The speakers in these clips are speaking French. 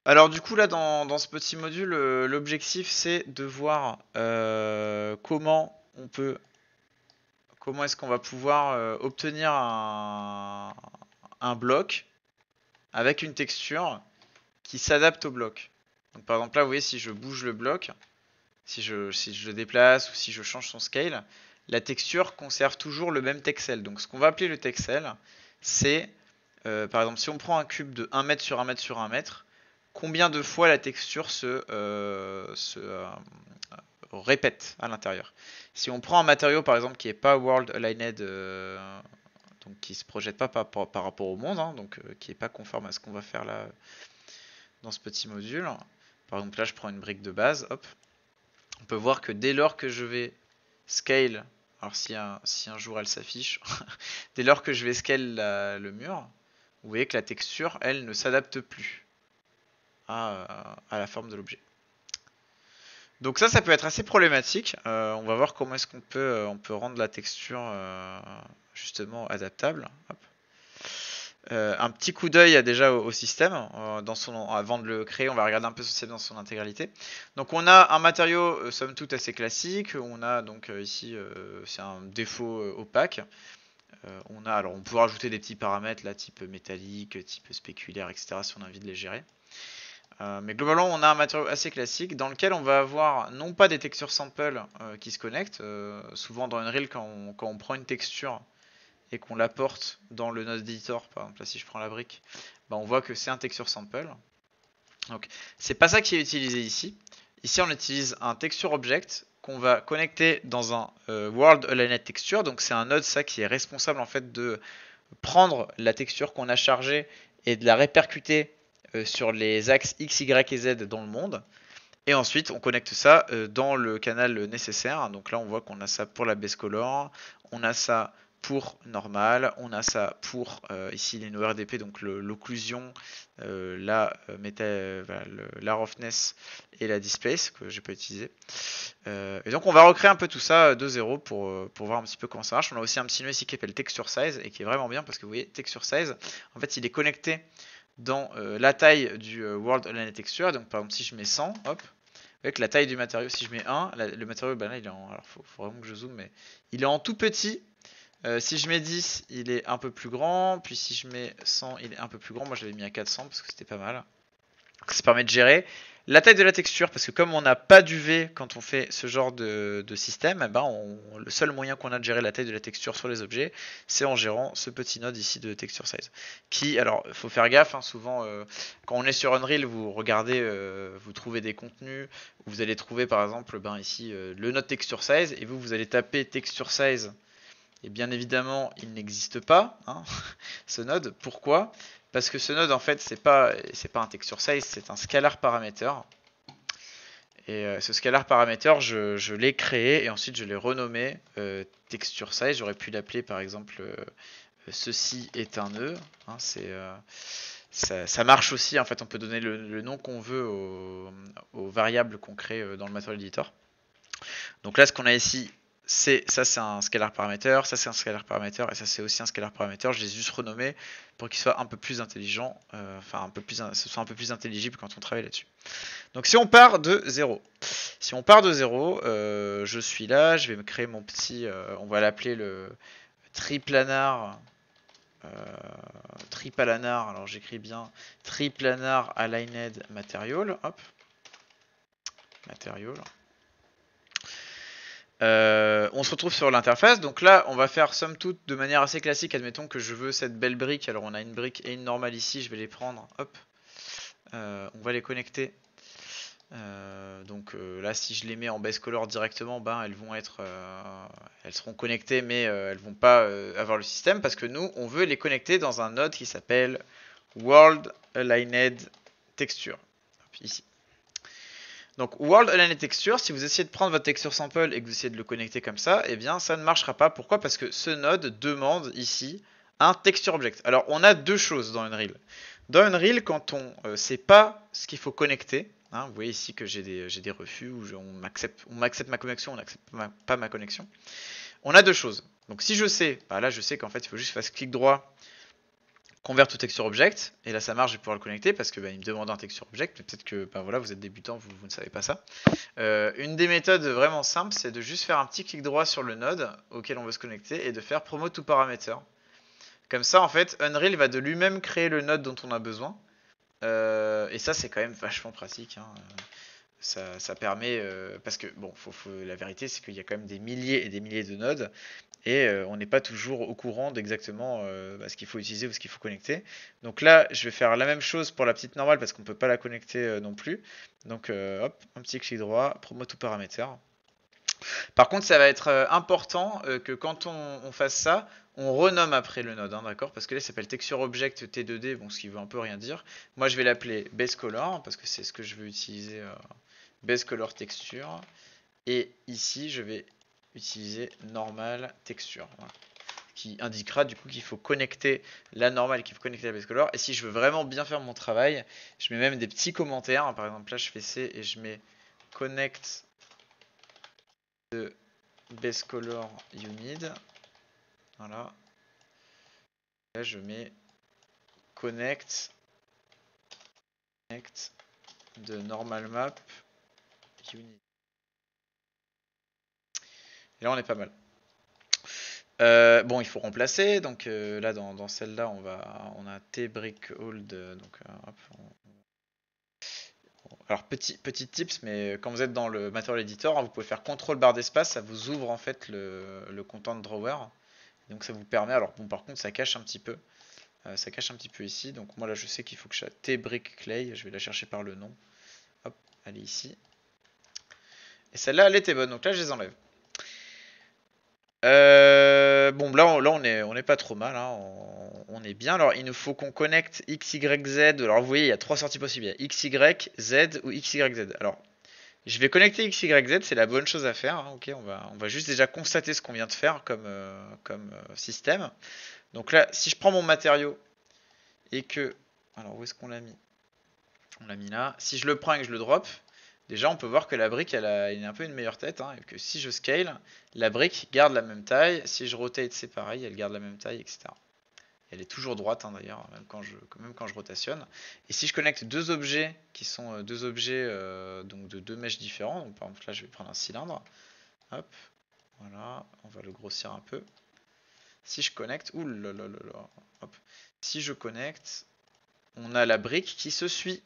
Alors du coup là dans ce petit module, l'objectif c'est de voir comment est-ce qu'on va pouvoir obtenir un bloc avec une texture qui s'adapte au bloc. Donc par exemple là vous voyez si je bouge le bloc, si je le déplace ou si je change son scale, la texture conserve toujours le même texel. Donc ce qu'on va appeler le texel, c'est par exemple si on prend un cube de 1 mètre sur 1 mètre sur 1 mètre, combien de fois la texture se répète à l'intérieur. Si on prend un matériau par exemple qui n'est pas World Aligned, donc qui se projette pas par rapport au monde, hein, donc qui n'est pas conforme à ce qu'on va faire là dans ce petit module. Par exemple là je prends une brique de base, hop, on peut voir que dès lors que je vais scale, alors si un jour elle s'affiche, dès lors que je vais scale le mur, vous voyez que la texture, elle, ne s'adapte plus à la forme de l'objet. Donc ça peut être assez problématique. On va voir comment est-ce qu'on peut rendre la texture justement adaptable. Hop. Un petit coup d'œil déjà au système. Avant de le créer, on va regarder un peu ce système dans son intégralité. Donc on a un matériau somme toute assez classique. On a donc ici, c'est un défaut opaque. Alors on peut rajouter des petits paramètres là, type métallique, type spéculaire, etc. si on a envie de les gérer. Mais globalement, on a un matériau assez classique dans lequel on va avoir non pas des textures samples qui se connectent. Souvent dans Unreal, quand on prend une texture et qu'on la porte dans le node editor, par exemple là si je prends la brique, bah, on voit que c'est un texture sample. Donc c'est pas ça qui est utilisé ici. Ici on utilise un texture object qu'on va connecter dans un world aligned texture. Donc c'est un node ça qui est responsable en fait de prendre la texture qu'on a chargée et de la répercuter sur les axes X, Y et Z dans le monde. Et ensuite, on connecte ça dans le canal nécessaire. Donc là, on voit qu'on a ça pour la base color, on a ça pour normal, on a ça pour ici les NoRDP, donc l'occlusion, la roughness et la displace que j'ai pas utilisé. Et donc on va recréer un peu tout ça de zéro pour voir un petit peu comment ça marche. On a aussi un petit nœud ici qui s'appelle texture size et qui est vraiment bien parce que vous voyez texture size, en fait il est connecté dans la taille du World Align Texture. Donc par exemple si je mets 100, hop, avec la taille du matériau, si je mets 1, le matériau ben là il est en, alors faut vraiment que je zoome, mais il est en tout petit. Si je mets 10, il est un peu plus grand, puis si je mets 100, il est un peu plus grand. Moi je l'avais mis à 400 parce que c'était pas mal. Ça permet de gérer la taille de la texture, parce que comme on n'a pas d'UV quand on fait ce genre de système, eh ben le seul moyen qu'on a de gérer la taille de la texture sur les objets, c'est en gérant ce petit node ici de texture size. Qui, alors, il faut faire gaffe, hein, souvent, quand on est sur Unreal, vous regardez, vous trouvez des contenus, vous allez trouver par exemple, ben, ici, le node texture size, et vous allez taper texture size, et bien évidemment, il n'existe pas, hein, ce node. Pourquoi? Parce que ce node, en fait, c'est pas un texture size, c'est un scalar parameter. Et ce scalar parameter, je l'ai créé et ensuite je l'ai renommé texture size. J'aurais pu l'appeler par exemple ceci est un nœud. Hein, ça marche aussi. En fait, on peut donner le nom qu'on veut aux variables qu'on crée dans le Material Editor. Donc là, ce qu'on a ici, c'est un scalar parameter, ça c'est un scalar parameter et ça c'est aussi un scalar parameter. Je les ai juste renommés pour qu'ils soient un peu plus intelligents, ce soit un peu plus intelligible quand on travaille là-dessus. Donc si on part de 0, je suis là, je vais me créer mon petit, on va l'appeler le triplanar, triplanar. Alors j'écris bien triplanar aligned material, hop, material. On se retrouve sur l'interface. Donc là, on va faire somme toute de manière assez classique. Admettons que je veux cette belle brique. Alors on a une brique et une normale ici. Je vais les prendre. Hop. On va les connecter. Là, si je les mets en base color directement, ben elles seront connectées, mais elles vont pas avoir le système parce que nous, on veut les connecter dans un node qui s'appelle World Aligned Texture. Hop, ici. Donc World Align Texture, si vous essayez de prendre votre texture sample et que vous essayez de le connecter comme ça, eh bien ça ne marchera pas. Pourquoi? Parce que ce node demande ici un texture object. Alors on a deux choses dans Unreal. Dans Unreal, quand on ne sait pas ce qu'il faut connecter, hein, vous voyez ici que j'ai des refus où on m'accepte ma connexion, on n'accepte pas ma connexion. On a deux choses. Donc si je sais, bah là je sais qu'en fait il faut juste faire clic droit convert to texture object, et là ça marche, je vais pouvoir le connecter parce que il me demande un texture object, mais peut-être que voilà, vous êtes débutant, vous ne savez pas ça. Une des méthodes vraiment simples, c'est de juste faire un petit clic droit sur le node auquel on veut se connecter et de faire promote to parameter. Comme ça, en fait, Unreal va de lui-même créer le node dont on a besoin. Et ça, c'est quand même vachement pratique. Hein. Ça permet, parce que bon, la vérité, c'est qu'il y a quand même des milliers et des milliers de nodes et on n'est pas toujours au courant d'exactement ce qu'il faut utiliser ou ce qu'il faut connecter. Donc là, je vais faire la même chose pour la petite normale parce qu'on ne peut pas la connecter non plus. Donc hop, un petit clic droit, promote to parameter. Par contre, ça va être important que quand on fasse ça, on renomme après le node, hein, d'accord? Parce que là, ça s'appelle texture object T2D, bon, ce qui veut un peu rien dire. Moi, je vais l'appeler base color parce que c'est ce que je veux utiliser, base color texture. Et ici, je vais utiliser normal texture, voilà, qui indiquera du coup qu'il faut connecter la normale, qu'il faut connecter la base color. Et si je veux vraiment bien faire mon travail, je mets même des petits commentaires. Par exemple, là, je fais C et je mets connect de base color you need. Voilà. Là, je mets connect de normal map you need. Et là, on est pas mal. Bon, il faut remplacer. Donc là, dans celle-là, on a t-brick hold. Donc, hop, alors petit tips, mais quand vous êtes dans le Material Editor, hein, vous pouvez faire CTRL barre d'espace, ça vous ouvre en fait le content drawer. Donc ça vous permet. Alors bon, par contre, ça cache un petit peu. Ça cache un petit peu ici. Donc moi là, je sais qu'il faut que je t-brick clay. Je vais la chercher par le nom. Hop, elle est ici. Et celle-là, elle était bonne. Donc là, je les enlève. Bon, là, on est pas trop mal, hein. On est bien. Alors, il nous faut qu'on connecte X, Y, Z. Alors, vous voyez, il y a trois sorties possibles. Il y a X, Y, Z ou X, Y, Z. Alors, je vais connecter X, Y, Z. C'est la bonne chose à faire, hein. Ok, on va juste déjà constater ce qu'on vient de faire comme système. Donc là, si je prends mon matériau et que... Alors, où est-ce qu'on l'a mis? On l'a mis là. Si je le prends et que je le drop, déjà on peut voir que la brique elle a un peu une meilleure tête, hein, et que si je scale, la brique garde la même taille. Si je rotate, c'est pareil, elle garde la même taille, etc. Elle est toujours droite, hein, d'ailleurs, même quand je rotationne. Et si je connecte deux objets qui sont deux objets donc de deux mèches différents, donc par exemple là je vais prendre un cylindre, hop, voilà, on va le grossir un peu. Si je connecte, hop, si je connecte, on a la brique qui se suit.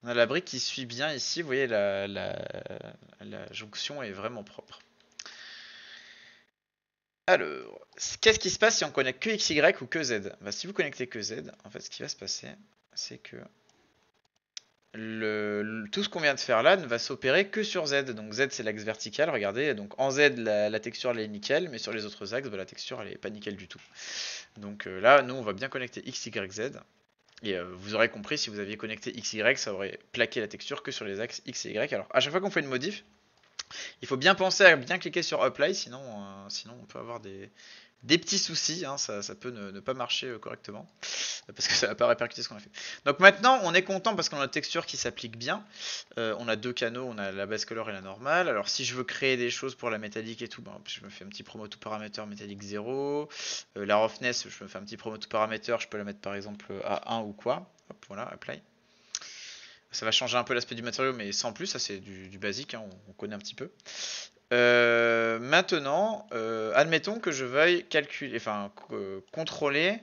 On a la brique qui suit bien ici, vous voyez la jonction est vraiment propre. Alors, qu'est-ce qui se passe si on connecte que XY ou que Z? Bah, si vous connectez que Z, en fait ce qui va se passer, c'est que tout ce qu'on vient de faire là ne va s'opérer que sur Z. Donc Z c'est l'axe vertical, regardez, donc en Z la texture elle est nickel, mais sur les autres axes, bah, la texture elle est pas nickel du tout. Donc là, nous on va bien connecter X, Y, Z. Et vous aurez compris, si vous aviez connecté XY, ça aurait plaqué la texture que sur les axes X et Y. Alors à chaque fois qu'on fait une modif, il faut bien penser à bien cliquer sur Apply, sinon on peut avoir des petits soucis, hein, ça peut ne pas marcher correctement, parce que ça va pas répercuter ce qu'on a fait. Donc maintenant, on est content parce qu'on a une texture qui s'applique bien. On a deux canaux, on a la base color et la normale. Alors si je veux créer des choses pour la métallique et tout, ben, je me fais un petit promo to parameter métallique 0. La roughness, je me fais un petit promo to parameter, je peux la mettre par exemple à 1 ou quoi. Hop, voilà, apply. Ça va changer un peu l'aspect du matériau, mais sans plus, ça c'est du basique, hein, on connaît un petit peu. Maintenant, admettons que je veuille calculer, enfin contrôler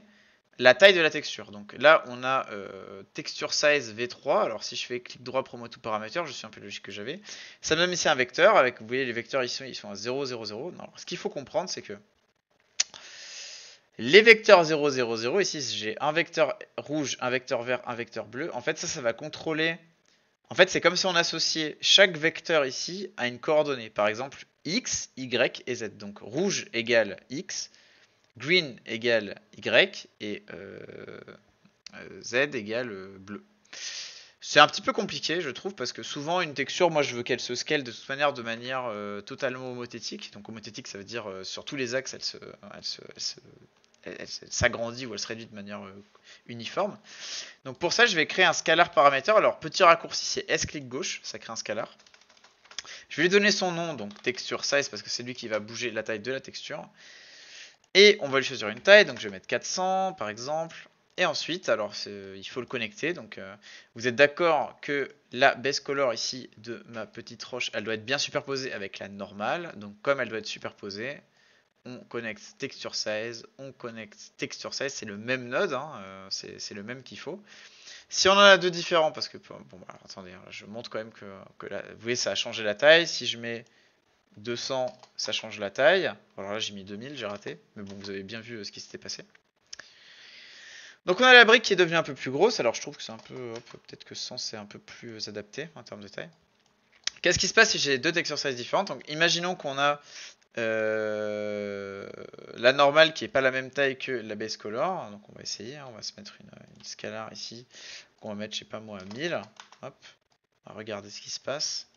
la taille de la texture. Donc là, on a texture size V3. Alors si je fais clic droit promo to parameter, je suis un peu logique que j'avais. Ça me donne ici un vecteur avec, vous voyez, les vecteurs ici, ils sont à 0, 0, 0. Non, ce qu'il faut comprendre, c'est que les vecteurs 0, 0, 0, ici j'ai un vecteur rouge, un vecteur vert, un vecteur bleu. En fait, ça va contrôler. En fait, c'est comme si on associait chaque vecteur ici à une coordonnée. Par exemple, X, Y et Z. Donc rouge égale X, green égale Y et Z égale bleu. C'est un petit peu compliqué, je trouve, parce que souvent une texture, moi je veux qu'elle se scale de toute manière totalement homothétique. Donc homothétique, ça veut dire sur tous les axes, elle s'agrandit ou elle se réduit de manière uniforme. Donc pour ça, je vais créer un scalar paramètre. Alors petit raccourci, c'est S clic gauche, ça crée un scalar. Je vais lui donner son nom, donc texture size, parce que c'est lui qui va bouger la taille de la texture. Et on va lui choisir une taille, donc je vais mettre 400 par exemple. Et ensuite, alors il faut le connecter, donc vous êtes d'accord que la base color ici de ma petite roche, elle doit être bien superposée avec la normale. Donc comme elle doit être superposée, on connecte texture size, on connecte texture size, c'est le même node, hein, c'est le même qu'il faut. Si on en a deux différents, parce que, bon, bah, attendez, hein, je montre quand même que là, vous voyez, ça a changé la taille. Si je mets 200, ça change la taille. Alors là, j'ai mis 2000, j'ai raté. Mais bon, vous avez bien vu ce qui s'était passé. Donc on a la brique qui est devenue un peu plus grosse. Alors je trouve que c'est un peu, peut-être que 100 c'est un peu plus adapté en termes de taille. Qu'est-ce qui se passe si j'ai deux texture size différentes? Donc imaginons qu'on a la normale qui est pas la même taille que la base color. Donc on va essayer, hein. On va se mettre une scalar ici qu'on va mettre, je sais pas moi, à 1000. Hop, on va regarder ce qui se passe.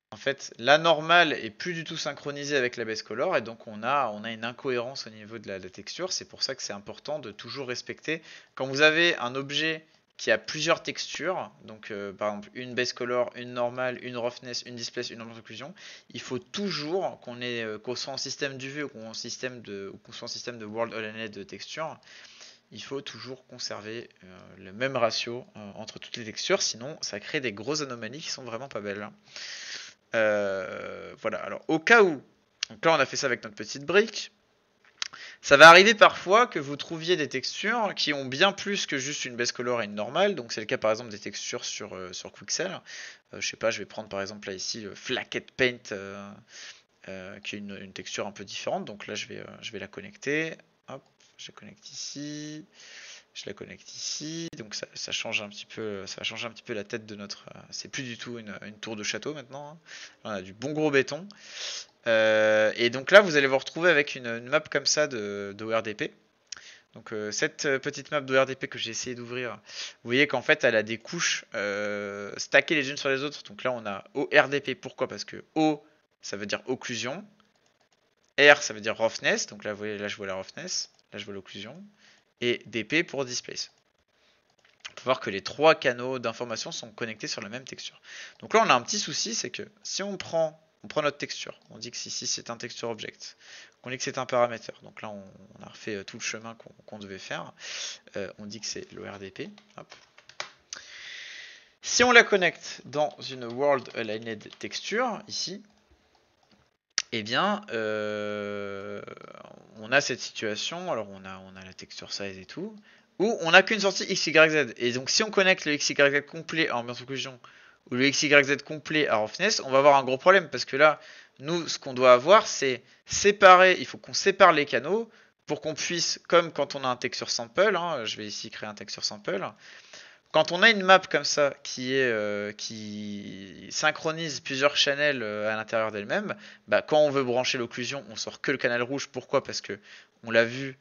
En fait, la normale est plus du tout synchronisée avec la base color et donc on a une incohérence au niveau de la texture. C'est pour ça que c'est important de toujours respecter. Quand vous avez un objet qui a plusieurs textures, donc par exemple une base color, une normale, une roughness, une displace, une occlusion, il faut toujours qu'on soit en système d'UV ou qu'on soit en système de World Aligned de texture, il faut toujours conserver le même ratio entre toutes les textures, sinon ça crée des grosses anomalies qui sont vraiment pas belles. Voilà, alors au cas où, donc là on a fait ça avec notre petite brique, ça va arriver parfois que vous trouviez des textures qui ont bien plus que juste une base color et une normale, donc c'est le cas par exemple des textures sur Quixel. Je sais pas, je vais prendre par exemple là ici le Flaquette Paint qui est une texture un peu différente, donc là je vais la connecter, hop, je la connecte ici. Je la connecte ici, donc ça change un petit peu, ça va changer un petit peu la tête de notre. C'est plus du tout une tour de château maintenant, hein. Là, on a du bon gros béton. Et donc là, vous allez vous retrouver avec une map comme ça d'ORDP. Donc cette petite map d'ORDP que j'ai essayé d'ouvrir, vous voyez qu'en fait elle a des couches stackées les unes sur les autres. Donc là on a ORDP, pourquoi? Parce que O ça veut dire occlusion, R ça veut dire roughness, donc là vous voyez, là je vois la roughness, là je vois l'occlusion, et DP pour displace. Il faut voir que les trois canaux d'information sont connectés sur la même texture. Donc là on a un petit souci, c'est que si on prend notre texture, on dit que ici c'est un texture object, qu'on dit que c'est un paramètre, donc là on a refait tout le chemin qu'on devait faire, on dit que c'est l'ORDP. Si on la connecte dans une World Aligned Texture, ici, eh bien, on a cette situation, alors on a la texture size et tout, où on n'a qu'une sortie XYZ. Et donc si on connecte le XYZ complet à ambiance occlusion ou le XYZ complet à roughness, on va avoir un gros problème parce que là, nous, ce qu'on doit avoir, c'est séparer, il faut qu'on sépare les canaux pour qu'on puisse, comme quand on a un texture sample, hein, je vais ici créer un texture sample, quand on a une map comme ça qui synchronise plusieurs channels à l'intérieur d'elle-même, bah, quand on veut brancher l'occlusion, on sort que le canal rouge. Pourquoi? Parce que on l'a vu,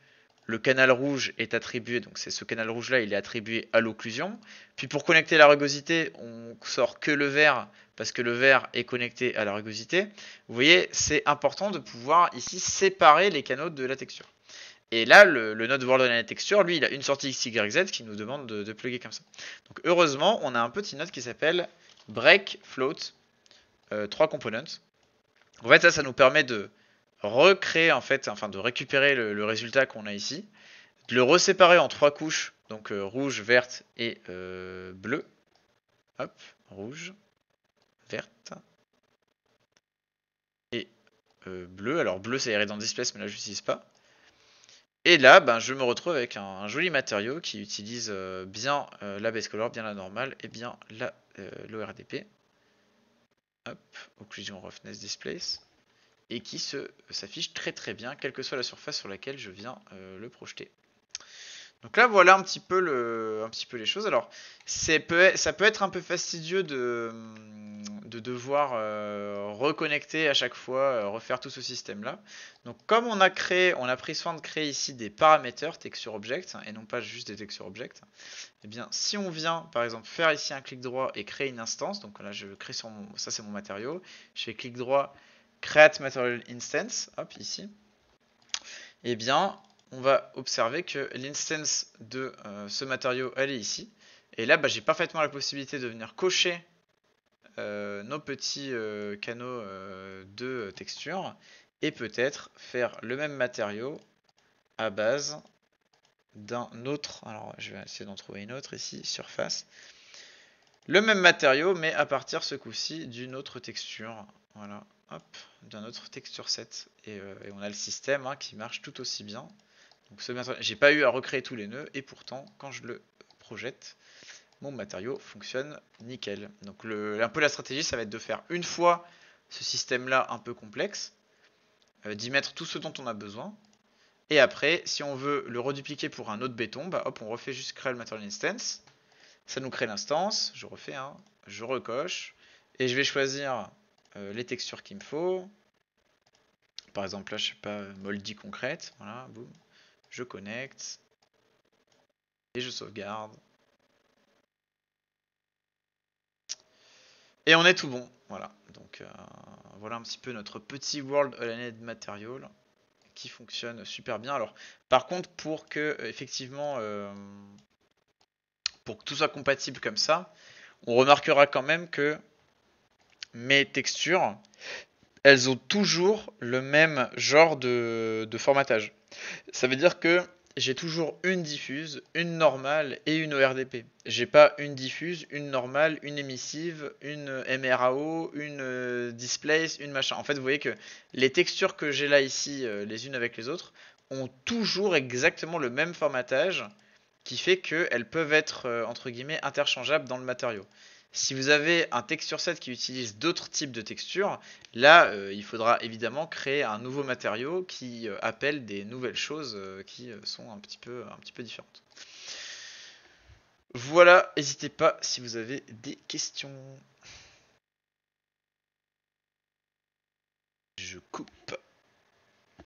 le canal rouge est attribué, donc c'est ce canal rouge là, il est attribué à l'occlusion. Puis pour connecter la rugosité, on sort que le vert parce que le vert est connecté à la rugosité. Vous voyez, c'est important de pouvoir ici séparer les canaux de la texture. Et là, le node World Aligned Texture, lui, il a une sortie XYZ qui nous demande de plugger comme ça. Donc heureusement, on a un petit node qui s'appelle break float 3 components. En fait, ça nous permet de recréer, en fait, enfin de récupérer le résultat qu'on a ici, de le reséparer en 3 couches, donc rouge, verte et bleu. Hop, rouge, verte et bleu. Alors bleu, ça irait dans Displace, mais là, je l'utilise pas. Et là, ben, je me retrouve avec un joli matériau qui utilise bien la base color, bien la normale et bien l'ORDP. Hop, occlusion roughness displace. Et qui s'affiche très très bien, quelle que soit la surface sur laquelle je viens le projeter. Donc là, voilà un petit peu les choses. Alors, ça peut être un peu fastidieux de devoir reconnecter à chaque fois, refaire tout ce système-là. Donc, comme on a pris soin de créer ici des paramètres texture object, et non pas juste des texture object, eh bien, si on vient, par exemple, faire ici un clic droit et créer une instance, donc là, je crée ça c'est mon matériau, je fais clic droit, create material instance, hop, ici, eh bien, on va observer que l'instance de ce matériau, elle est ici. Et là, bah, j'ai parfaitement la possibilité de venir cocher nos petits canaux de texture et peut-être faire le même matériau à base d'un autre. Alors je vais essayer d'en trouver une autre ici, surface. Le même matériau, mais à partir ce coup-ci d'une autre texture. Voilà, hop, d'un autre texture set. Et on a le système hein, qui marche tout aussi bien. Donc j'ai pas eu à recréer tous les nœuds, et pourtant, quand je le projette, mon matériau fonctionne nickel. Donc un peu la stratégie, ça va être de faire une fois ce système-là un peu complexe, d'y mettre tout ce dont on a besoin. Et après, si on veut le redupliquer pour un autre béton, bah hop, on refait juste créer le material instance. Ça nous crée l'instance, je refais un, je recoche, et je vais choisir les textures qu'il me faut. Par exemple là, je sais pas, moldy concrète, voilà, boum. Je connecte, et je sauvegarde. Et on est tout bon, voilà. Donc voilà un petit peu notre petit World Aligned Material qui fonctionne super bien. Alors par contre, pour que effectivement pour que tout soit compatible comme ça, on remarquera quand même que mes textures, elles ont toujours le même genre de formatage. Ça veut dire que j'ai toujours une diffuse, une normale et une ORDP. J'ai pas une diffuse, une normale, une émissive, une MRAO, une displace, une machin. En fait, vous voyez que les textures que j'ai là ici, les unes avec les autres, ont toujours exactement le même formatage qui fait qu'elles peuvent être, entre guillemets, interchangeables dans le matériau. Si vous avez un texture set qui utilise d'autres types de textures, là, il faudra évidemment créer un nouveau matériau qui appelle des nouvelles choses qui sont un petit peu différentes. Voilà, n'hésitez pas si vous avez des questions. Je coupe.